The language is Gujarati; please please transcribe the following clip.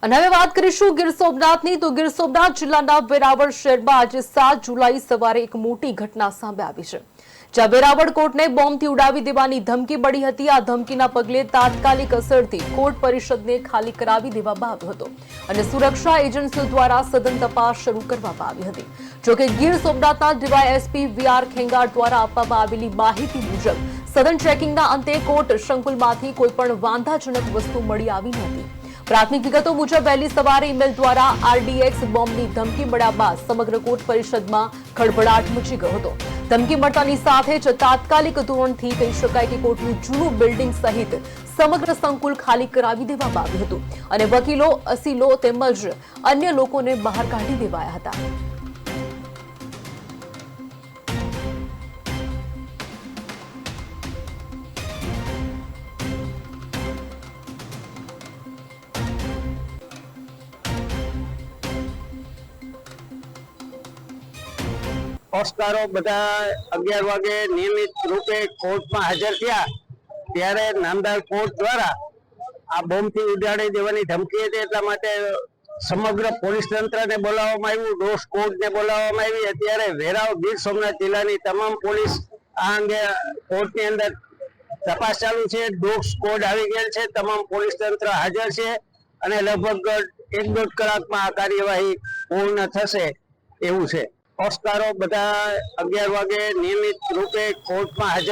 અને હવે વાત કરીશું ગીર સોમનાથની તો ગીર સોમનાથ જિલ્લાના વેરાવળ શહેરમાં આજે 7 જુલાઈ સવારે એક મોટી ઘટના સામે આવી છે, જ્યાં વેરાવળ કોર્ટને બોમ્બથી ઉડાવી દેવાની ધમકી મળી હતી। આ ધમકીના પગલે તાત્કાલિક અસરથી કોર્ટ પરિષદને ખાલી કરાવી દેવામાં આવ્યો હતો અને સુરક્ષા એજન્સીઓ દ્વારા સઘન તપાસ શરૂ કરવામાં આવી હતી। જોકે ગીર સોમનાથના ડીવાયએસપી વીઆર ખેંગાર દ્વારા આપવામાં આવેલી માહિતી મુજબ સઘન ટ્રેકિંગના અંતે કોર્ટ સંકુલમાંથી કોઈપણ વાંધાજનક વસ્તુ મળી આવી નહોતી। પ્રાથમિક વિગતો મુજબ વહેલી સવારે ઈમેલ દ્વારા આરડીએક્સ બોમ્બની ધમકી મળ્યા બાદ સમગ્ર કોર્ટ પરિષદમાં ખળભળાટ મચી ગયો હતો। ધમકી મળતાની સાથે જ તાત્કાલિક ધોરણથી કહી શકાય કે કોર્ટનું જૂનું બિલ્ડિંગ સહિત સમગ્ર સંકુલ ખાલી કરાવી દેવામાં આવ્યું હતું અને વકીલો, અસીલો તેમજ અન્ય લોકોને બહાર કાઢી દેવાયા હતા। ઓસ્કારો બધા 11 વાગે નિયમિત રૂપે કોર્ટમાં હાજર થયા ત્યારે નામદાર કોર્ટ દ્વારા આ બોમ્બથી ઉડાડી દેવાની ધમકી હતી, એટલા માટે સમગ્ર પોલીસ તંત્રને બોલાવવામાં આવ્યું, ડોગ સ્ક્વોડને બોલાવવામાં આવી। અત્યારે વેરાવળ ગીર સોમનાથ જિલ્લાની તમામ પોલીસ આ અંગે કોર્ટની અંદર તપાસ ચાલુ છે। ડોગ સ્ક્વોડ આવી ગયેલ છે, તમામ પોલીસ તંત્ર હાજર છે અને લગભગ 1-1.5 કલાકમાં આ કાર્યવાહી પૂર્ણ થશે એવું છે। ઓસ્કારો બધા 11 વાગે નિયમિત રૂપે કોર્ટમાં હાજર